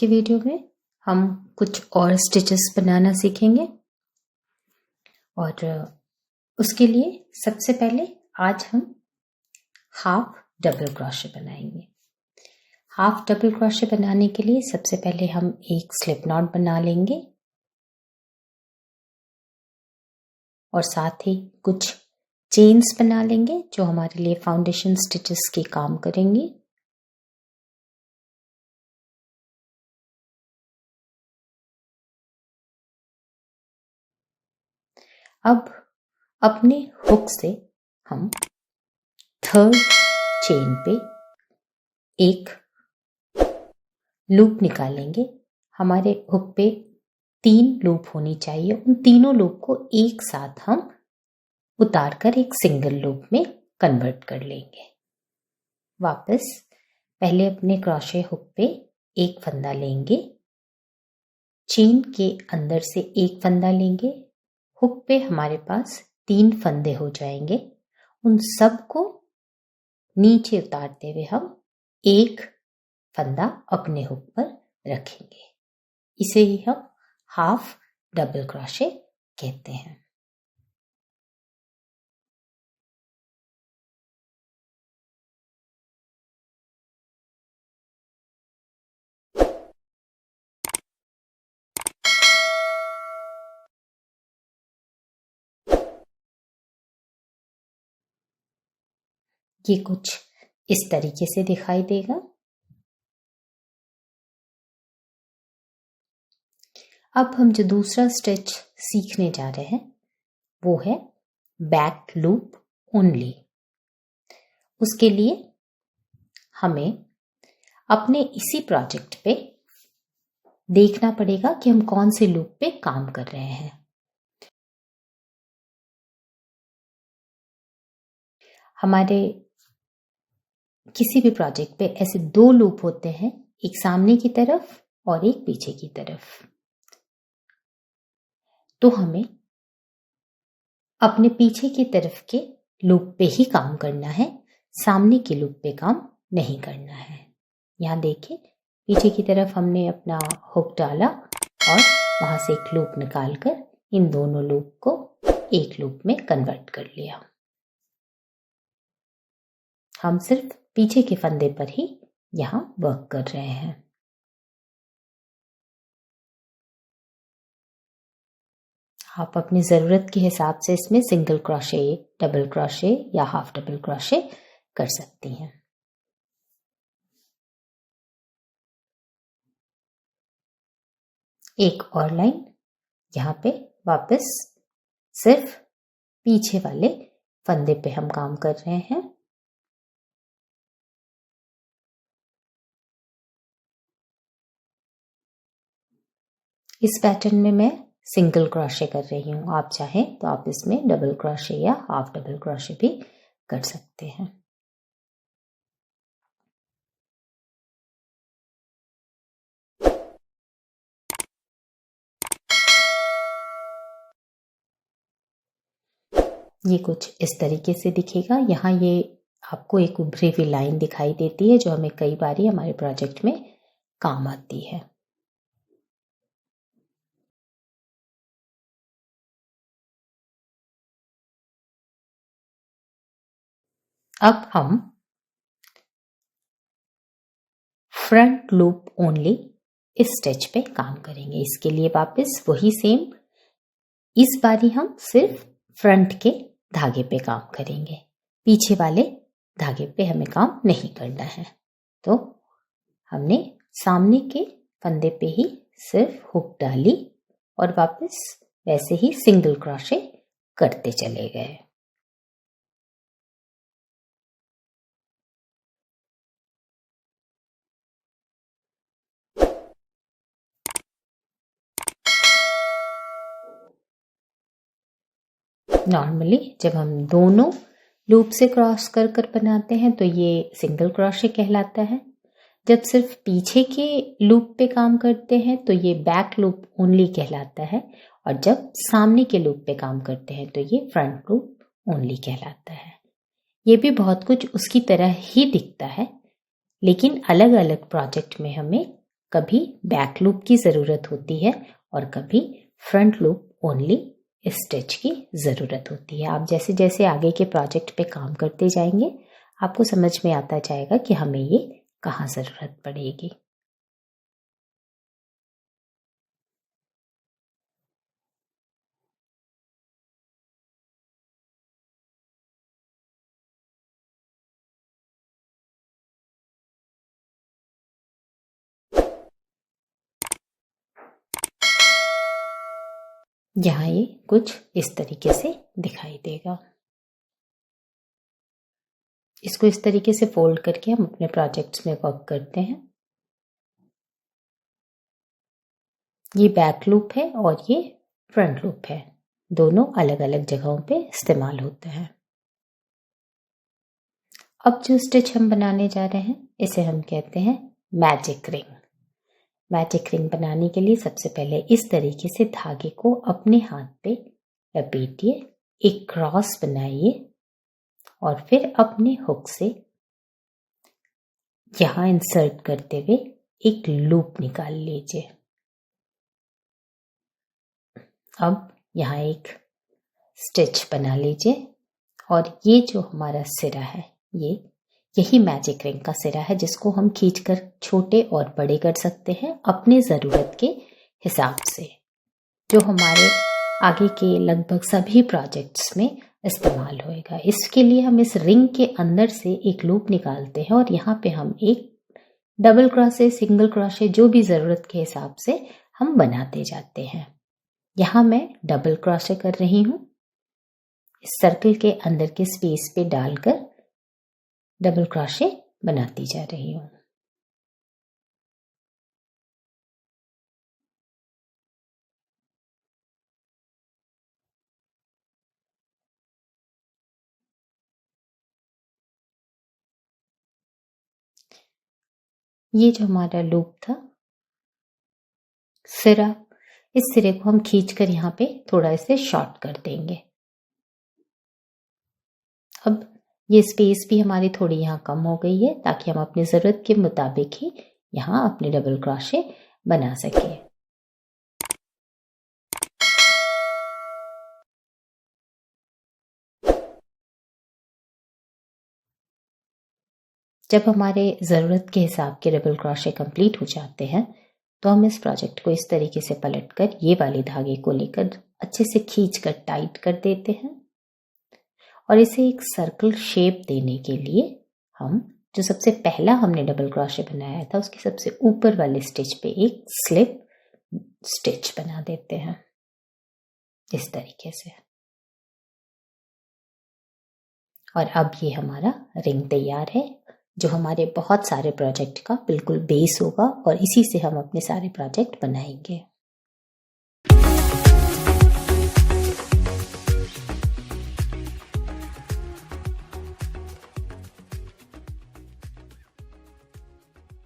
के वीडियो में हम कुछ और स्टिचेस बनाना सीखेंगे और उसके लिए सबसे पहले आज हम हाफ डबल क्रोशे बनाएंगे। हाफ डबल क्रोशे बनाने के लिए सबसे पहले हम एक स्लिप नॉट बना लेंगे और साथ ही कुछ चेन्स बना लेंगे जो हमारे लिए फाउंडेशन स्टिचेस के काम करेंगी। अब अपने हुक से हम थर्ड चेन पे एक लूप निकालेंगे। हमारे हुक पे 3 लूप होनी चाहिए। उन तीनों लूप को एक साथ हम उतार कर एक सिंगल लूप में कन्वर्ट कर लेंगे। वापस पहले अपने क्रोशे हुक पे एक फंदा लेंगे, चेन के अंदर से एक फंदा लेंगे। हुक पे हमारे पास 3 फंदे हो जाएंगे। उन सब को नीचे उतारते हुए हम एक फंदा अपने हुक पर रखेंगे। इसे ही हम हाफ डबल क्रोशे कहते हैं। ये कुछ इस तरीके से दिखाई देगा। अब हम जो दूसरा स्टिच सीखने जा रहे हैं वो है बैक लूप ओनली। उसके लिए हमें अपने इसी प्रोजेक्ट पे देखना पड़ेगा कि हम कौन से लूप पे काम कर रहे हैं। हमारे किसी भी प्रोजेक्ट पे ऐसे 2 लूप होते हैं, एक सामने की तरफ और एक पीछे की तरफ। तो हमें अपने पीछे की तरफ के लूप पे ही काम करना है, सामने के लूप पे काम नहीं करना है। यहाँ देखिए, पीछे की तरफ हमने अपना हुक डाला और वहां से एक लूप निकालकर इन दोनों लूप को एक लूप में कन्वर्ट कर लिया। हम सिर्फ पीछे के फंदे पर ही यहाँ वर्क कर रहे हैं। आप अपनी ज़रूरत के हिसाब से इसमें सिंगल क्रोशे, डबल क्रोशे या हाफ डबल क्रोशे कर सकती हैं। एक और लाइन यहाँ पे वापस सिर्फ पीछे वाले फंदे पे हम काम कर रहे हैं। इस पैटर्न में मैं सिंगल क्रोशे कर रही हूँ। आप चाहें तो आप इसमें डबल क्रोशे या हाफ डबल क्रोशे भी कर सकते हैं। ये कुछ इस तरीके से दिखेगा। यहाँ ये आपको एक उभरी हुई लाइन दिखाई देती है जो हमें कई बार हमारे प्रोजेक्ट में काम आती है। अब हम फ्रंट लूप ओनली इस स्टिच पे काम करेंगे। इसके लिए वापस वही सेम, इस बारी हम सिर्फ फ्रंट के धागे पे काम करेंगे, पीछे वाले धागे पे हमें काम नहीं करना है। तो हमने सामने के फंदे पे ही सिर्फ हुक डाली और वापस वैसे ही सिंगल क्रोशे करते चले गए। नॉर्मली जब हम दोनों लूप से क्रॉस कर कर बनाते हैं तो ये सिंगल क्रोशे कहलाता है। जब सिर्फ पीछे के लूप पे काम करते हैं तो ये बैक लूप ओनली कहलाता है, और जब सामने के लूप पे काम करते हैं तो ये फ्रंट लूप ओनली कहलाता है। ये भी बहुत कुछ उसकी तरह ही दिखता है, लेकिन अलग अलग प्रोजेक्ट में हमें कभी बैक लूप की ज़रूरत होती है और कभी फ्रंट लूप ओनली स्टिच की ज़रूरत होती है। आप जैसे जैसे आगे के प्रोजेक्ट पे काम करते जाएंगे आपको समझ में आता जाएगा कि हमें ये कहाँ ज़रूरत पड़ेगी। यहाँ ये कुछ इस तरीके से दिखाई देगा। इसको इस तरीके से फोल्ड करके हम अपने प्रोजेक्ट्स में वर्क करते हैं। ये बैक लूप है और ये फ्रंट लूप है, दोनों अलग अलग जगहों पे इस्तेमाल होते हैं। अब जो स्टिच हम बनाने जा रहे हैं इसे हम कहते हैं मैजिक रिंग। मैजिक रिंग बनाने के लिए सबसे पहले इस तरीके से धागे को अपने हाथ पे लपेटिए, एक क्रॉस बनाइए और फिर अपने हुक से यहाँ इंसर्ट करते हुए एक लूप निकाल लीजिए। अब यहाँ एक स्टिच बना लीजिए और ये जो हमारा सिरा है यही मैजिक रिंग का सिरा है, जिसको हम खींचकर छोटे और बड़े कर सकते हैं अपने ज़रूरत के हिसाब से, जो हमारे आगे के लगभग सभी प्रोजेक्ट्स में इस्तेमाल होएगा। इसके लिए हम इस रिंग के अंदर से एक लूप निकालते हैं और यहाँ पे हम एक डबल क्रोशे, सिंगल क्रोशे, जो भी ज़रूरत के हिसाब से हम बनाते जाते हैं। यहाँ मैं डबल क्रोशे कर रही हूँ, इस सर्कल के अंदर के स्पेस पे डालकर डबल क्रोशे बनाती जा रही हूँ। ये जो हमारा लूप था सिरा, इस सिरे को हम खींचकर यहाँ पे थोड़ा इसे शॉर्ट कर देंगे। अब ये स्पेस भी हमारी थोड़ी यहाँ कम हो गई है ताकि हम अपनी ज़रूरत के मुताबिक ही यहाँ अपने डबल क्रोशे बना सकें। जब हमारे ज़रूरत के हिसाब के डबल क्रोशे कंप्लीट हो जाते हैं तो हम इस प्रोजेक्ट को इस तरीके से पलटकर ये वाले धागे को लेकर अच्छे से खींचकर टाइट कर देते हैं और इसे एक सर्कल शेप देने के लिए हम जो सबसे पहला हमने डबल क्रोशे बनाया था उसके सबसे ऊपर वाले स्टिच पे एक स्लिप स्टिच बना देते हैं इस तरीके से। और अब ये हमारा रिंग तैयार है जो हमारे बहुत सारे प्रोजेक्ट का बिल्कुल बेस होगा और इसी से हम अपने सारे प्रोजेक्ट बनाएंगे।